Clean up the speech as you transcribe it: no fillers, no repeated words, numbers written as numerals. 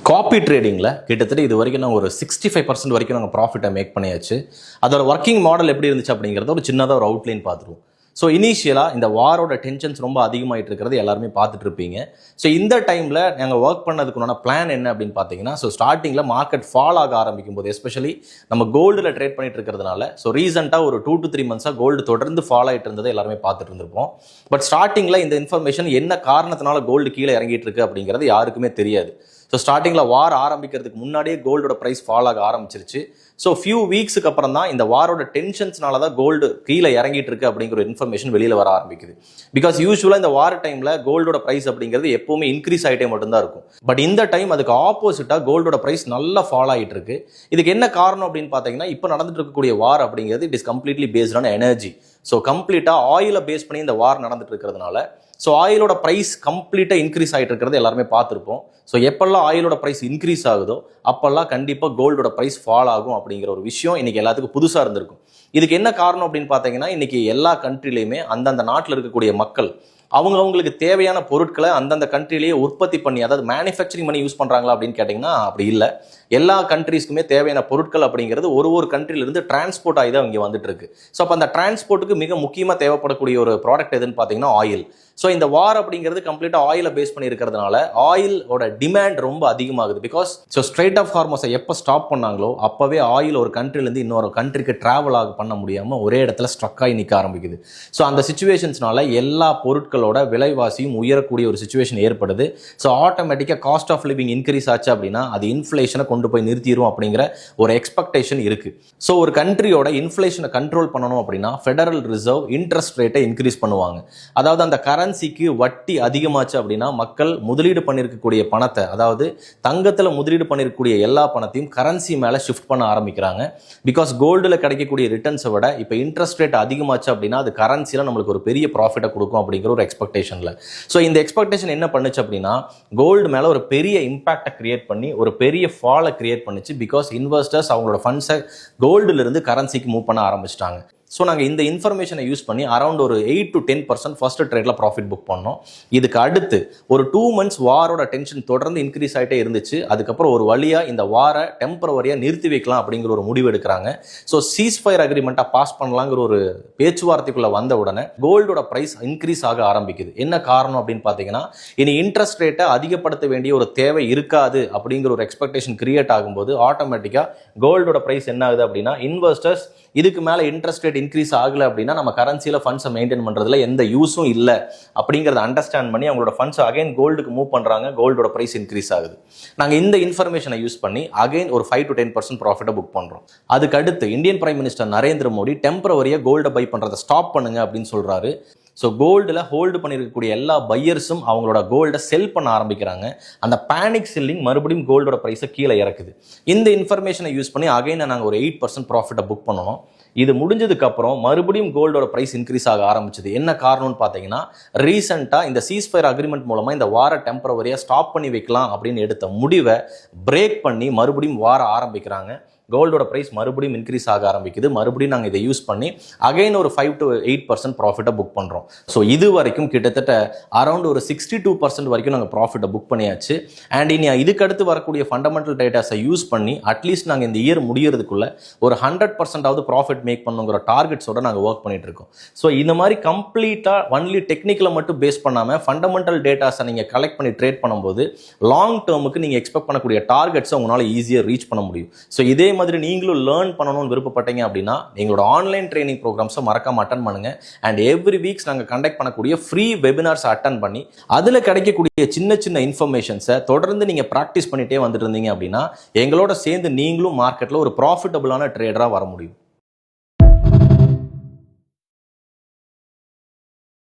Copy ட்ரேடிங்கில் கிட்டத்தட்ட இது வரைக்கும் நாங்கள் ஒரு 65% வரைக்கும் நாங்கள் ப்ராஃபிட்டை மேக் பண்ணியாச்சு. அதோட ஒர்க்கிங் மாடல் எப்படி இருந்துச்சு அப்படிங்கிறத ஒரு சின்னதாக ஒரு அவுட்லைன் பார்த்துருவோம். ஸோ இனிஷியலாக இந்த வாரோட டென்ஷன்ஸ் ரொம்ப அதிகமாகிட்டு இருக்கிறது எல்லாருமே பார்த்துட்டு இருப்பீங்க. ஸோ இந்த டைமில் நாங்கள் ஒர்க் பண்ணதுக்குண்டான பிளான் என்ன அப்படின்னு பார்த்தீங்கன்னா, ஸோ ஸ்டார்டிங்கில் மார்க்கெட் ஃபால் ஆக ஆரம்பிக்கும் போது, எஸ்பெஷலி நம்ம கோல்டில் ட்ரேட் பண்ணிட்டு இருக்கிறதுனால, ஸோ ரீசெண்டாக ஒரு 2 to 3 months கோல்டு தொடர்ந்து ஃபால் ஆகிட்டு இருந்ததை எல்லாருமே பார்த்துட்டு இருந்திருப்போம். பட் ஸ்டார்டிங்கில் இந்த இன்ஃபர்மேஷன் என்ன காரணத்தினால கோல்டு கீழே இறங்கிட்டு இருக்கு அப்படிங்கிறது யாருக்குமே தெரியாது. ஸோ ஸ்டார்டிங்கில் வார் ஆரம்பிக்கிறதுக்கு முன்னாடியே கோல்டோட ப்ரைஸ் ஃபால் ஆக ஆரம்பிச்சிருச்சு. ஸோ ஃபியூ வீக்ஸுக்கு அப்புறம் தான் இந்த வாரோட டென்ஷன்ஸ்னால தான் கோல்டு கீழே இறங்கிட்டு இருக்கு அப்படிங்கிற இன்ஃபர்மேஷன் வெளியில் வர ஆரம்பிக்குது. பிகாஸ் யூஸ்வலாக இந்த வார் டைமில் கோல்டோட ப்ரைஸ் அப்படிங்கிறது எப்பவுமே இன்க்ரீஸ் ஆகிட்டே மட்டும்தான் இருக்கும். பட் இந்த டைம் அதுக்கு ஆப்போசிட்டாக கோல்டோட ப்ரைஸ் நல்லா ஃபால் ஆகிட்டு இருக்கு. இதுக்கு என்ன காரணம் அப்படின்னு பார்த்தீங்கன்னா, இப்போ நடந்துட்டு இருக்கக்கூடிய வார் அப்படிங்கிறது it is completely based on energy. So கம்ப்ளீட்டாக ஆயிலை பேஸ் பண்ணி இந்த வார் நடந்துட்டு இருக்கிறதுனால ஸோ ஆயிலோட ப்ரைஸ் கம்ப்ளீட்டாக இன்க்ரீஸ் ஆகிட்டு இருக்கிறது எல்லாருமே பார்த்துருப்போம். ஸோ எப்பெல்லாம் ஆயிலோட ப்ரைஸ் இன்க்ரீஸ் ஆகுதோ அப்போல்லாம் கண்டிப்பாக கோல்டோட ப்ரைஸ் ஃபால் ஆகும் அப்படிங்கிற ஒரு விஷயம் இன்னைக்கு எல்லாத்துக்கும் புதுசாக இருந்திருக்கும். இதுக்கு என்ன காரணம் அப்படின்னு பார்த்தீங்கன்னா, இன்னைக்கு எல்லா கண்ட்ரிலையுமே அந்தந்த நாட்டில் இருக்கக்கூடிய மக்கள் அவங்களுக்கு தேவையான பொருட்களை அந்தந்த கண்ட்ரிலேயே உற்பத்தி பண்ணி, அதாவது மேனுஃபேக்சரிங் பண்ணி யூஸ் பண்ணுறாங்களா அப்படின்னு கேட்டிங்கன்னா அப்படி இல்லை. எல்லா கண்ட்ரீஸ்க்குமே தேவையான பொருட்கள் அப்படிங்கிறது ஒரு கண்ட்ரிலிருந்து டிரான்ஸ்போர்ட் ஆகி தான் இங்கே வந்துட்டு இருக்கு. ஸோ அப்போ அந்த டிரான்ஸ்போர்ட்டுக்கு மிக முக்கியமாக தேவைப்படக்கூடிய ஒரு ப்ராடக்ட் எதுன்னு பார்த்தீங்கன்னா ஆயில். ஸோ இந்த வார் அப்படிங்கிறது கம்ப்ளீட்டாக ஆயிலை பேஸ் பண்ணி இருக்கிறதுனால ஆயிலோட டிமாண்ட் ரொம்ப அதிகமாகுது. பிகாஸ் ஸோ ஸ்ட்ரைட் ஆஃப் ஹார்மோஸை எப்போ ஸ்டாப் பண்ணாங்களோ அப்போவே ஆயில் ஒரு கண்ட்ரிலேருந்து இன்னொரு கண்ட்ரிக்கு ட்ராவல் பண்ண முடியாமல் ஒரே இடத்துல ஸ்ட்ரக் ஆகி நிற்க ஆரம்பிக்குது. ஸோ அந்த சிச்சுவேஷன்ஸ்னால எல்லா பொருட்களோட விலைவாசியும் உயரக்கூடிய ஒரு சிச்சுவேஷன் ஏற்படுது. ஸோ ஆட்டோமேட்டிக்காக காஸ்ட் ஆஃப் லிவிங் இன்க்ரீஸ் ஆச்சு அப்படின்னா அது இன்ஃப்ளேஷனை கொண்டு போய் நிறுத்திடும் அப்படிங்கிற ஒரு எக்ஸ்பெக்டேஷன் இருக்கு. ஸோ ஒரு கண்ட்ரியோட இன்ஃப்ளேஷனை கண்ட்ரோல் பண்ணணும் அப்படின்னா ஃபெடரல் ரிசர்வ் இன்ட்ரெஸ்ட் ரேட்டை இன்க்ரீஸ் பண்ணுவாங்க. அதாவது அந்த கரன்சிக்கு வட்டி அதிகமாச்சு அப்படின்னா மக்கள் முதலீடு பண்ணியிருக்கக்கூடிய பணத்தை, அதாவது தங்கத்தில் முதலீடு பண்ணியிருக்கக்கூடிய எல்லா பணத்தையும் கரன்சி மேலே ஷிஃப்ட் பண்ண ஆரம்பிக்கிறாங்க. பிகாஸ் கோல்டில் கிடைக்கக்கூடிய ரிட்டர்ன்ஸை விட இப்போ இன்ட்ரெஸ்ட் ரேட் அதிகமாச்சு அப்படின்னா அது கரன்சியில் நம்மளுக்கு ஒரு பெரிய ப்ராஃபிட்டை கொடுக்கும் அப்படிங்கிற ஒரு எக்ஸ்பெக்டேஷனில். ஸோ இந்த எக்ஸ்பெக்டேஷன் என்ன பண்ணுச்சு அப்படின்னா, கோல்டு மேலே ஒரு பெரிய இம்பாக்டை கிரியேட் பண்ணி ஒரு பெரிய ஃபாலை கிரியேட் பண்ணிச்சு. பிகாஸ் இன்வெஸ்டர்ஸ் அவங்களோட ஃபண்ட்ஸை கோல்டுல இருந்து கரன்சிக்கு மூவ் பண்ண ஆரம்பிச்சிட்டாங்க. ஸோ நாங்கள் இந்த இன்ஃபர்மேஷனை யூஸ் பண்ணி அரௌண்ட் ஒரு 8 to 10% ஃபர்ஸ்ட் ட்ரேடில் ப்ராஃபிட் புக் பண்ணோம். இதுக்கு அடுத்து ஒரு 2 months வாரோட டென்ஷன் தொடர்ந்து இன்க்ரீஸ் ஆகிட்டே இருந்துச்சு. அதுக்கப்புறம் ஒரு வழியாக இந்த வாரை டெம்பரவரியாக நிறுத்தி வைக்கலாம் அப்படிங்கிற ஒரு முடிவு எடுக்கிறாங்க. ஸோ சீஸ்ஃபயர் அக்ரிமெண்ட்டாக பாஸ் பண்ணலாங்கிற ஒரு பேச்சுவார்த்தைக்குள்ளே வந்த உடனே கோல்டோட ப்ரைஸ் இன்க்ரீஸ் ஆக ஆரம்பிக்குது. என்ன காரணம் அப்படின்னு பார்த்தீங்கன்னா, இனி இன்ட்ரெஸ்ட் ரேட்டை அதிகப்படுத்த வேண்டிய ஒரு தேவை இருக்காது அப்படிங்கிற ஒரு எக்ஸ்பெக்டேஷன் கிரியேட் ஆகும்போது ஆட்டோமேட்டிக்காக கோல்டோட ப்ரைஸ் என்ன ஆகுது அப்படின்னா, இன்வெஸ்டர்ஸ் இதுக்கு மேலே இன்ட்ரெஸ்ட் ரேட் இன்க்ரீஸ் ஆகலை அப்படின்னா நம்ம கரன்சியில் ஃபண்ட்ஸை மெயின்டைன் பண்ணுறதுல எந்த யூஸும் இல்லை அப்படிங்கிறத அண்டர்ஸ்டாண்ட் பண்ணி அவங்களோட ஃபண்ட்ஸ் அகைன் கோல்டுக்கு மூவ் பண்ணுறாங்க. கோல்டோட ப்ரைஸ் இன்க்ரீஸ் ஆகுது. நாங்கள் இந்த இன்ஃபர்மேஷனை யூஸ் பண்ணி அகைன் ஒரு 5 to 10% ப்ராஃபிட்டை புக் பண்ணுறோம். அதுக்கு அடுத்து Indian prime minister Narendra Modi டெம்பரவரியாக கோல்டை பை பண்ணுறதை ஸ்டாப் பண்ணுங்க அப்படின்னு சொல்கிறாரு. ஸோ கோல்டில் ஹோல்டு பண்ணியிருக்கக்கூடிய எல்லா பையர்ஸும் அவங்களோட கோல்டை செல் பண்ண ஆரம்பிக்கிறாங்க. அந்த பேனிக் செல்லிங் மறுபடியும் கோல்டோட ப்ரைஸை கீழே இறக்குது. இந்த இன்ஃபர்மேஷனை யூஸ் பண்ணி அகைன் நாங்கள் ஒரு 8% ப்ராஃபிட்டை புக் பண்ணணும். இது முடிஞ்சதுக்கு அப்புறம் மறுபடியும் கோல்டோட ப்ரைஸ் இன்க்ரீஸ் ஆக ஆரம்பிச்சது. என்ன காரணம்னு பார்த்தீங்கன்னா, ரீசெண்டாக இந்த சீஸ்ஃபயர் அக்ரிமெண்ட் மூலமாக இந்த வார டெம்பரவரியாக ஸ்டாப் பண்ணி வைக்கலாம் அப்படின்னு எடுத்த முடிவை பிரேக் பண்ணி மறுபடியும் வார ஆரம்பிக்கிறாங்க. கோல்டோட ப்ரைஸ் மறுபடியும் இன்க்ரீஸ் ஆக ஆரம்பிக்குது. மறுபடியும் நாங்கள் இதை யூஸ் பண்ணி அகைன் ஒரு 5 to 8% ப்ராஃபிட்டை புக் பண்ணுறோம். ஸோ இது வரைக்கும் கிட்டத்தட்ட அரௌண்ட் ஒரு 62% வரைக்கும் நாங்கள் ப்ராஃபிட்டை புக் பண்ணியாச்சு. அண்ட் இனி இதுக்கடுத்து வரக்கூடிய ஃபண்டமெண்டல் டேட்டாஸை யூஸ் பண்ணி அட்லீஸ்ட் நாங்கள் இந்த இயர் முடியறதுக்குள்ள ஒரு 100% ப்ராஃபிட் மேக் பண்ணுங்கிற டார்கெட்ஸோட நாங்கள் ஒர்க் பண்ணிட்டு இருக்கோம். ஸோ இந்த மாதிரி கம்ப்ளீட்டாக ஒன்லி டெக்னிக்கலை மட்டும் பேஸ் பண்ணாமல் ஃபண்டமெண்டல் டேட்டாஸை நீங்கள் கலெக்ட் பண்ணி ட்ரேட் பண்ணும்போது லாங் டேர்முக்கு நீங்கள் எக்ஸ்பெக்ட் பண்ணக்கூடிய டார்கெட்ஸை உங்களால் ஈஸியாக ரீச் பண்ண முடியும். ஸோ இதே மாதிரி நீங்களும் லேர்ன் பண்ணணும்னு விருப்பப்பட்டீங்க அப்படின்னா எங்களோட ஆன்லைன் ட்ரைனிங் ப்ரோக்ராம்ஸை மறக்காம அட்டன் பண்ணுங்க. அண்ட் எவ்ரி வீக்ஸ் நாங்கள் கண்டக்ட் பண்ணக்கூடிய ஃப்ரீ வெபினார்ஸ் அட்டன் பண்ணி அதில் கிடைக்கக்கூடிய சின்ன சின்ன இன்ஃபர்மேஷன்ஸை தொடர்ந்து நீங்கள் ப்ராக்டிஸ் பண்ணிட்டே வந்துட்டு இருந்தீங்க அப்படின்னா எங்களோட சேர்ந்து நீங்களும் மார்க்கெட்டில் ஒரு ப்ராஃபிட்டபிளான ட்ரேடராக வர முடியும்.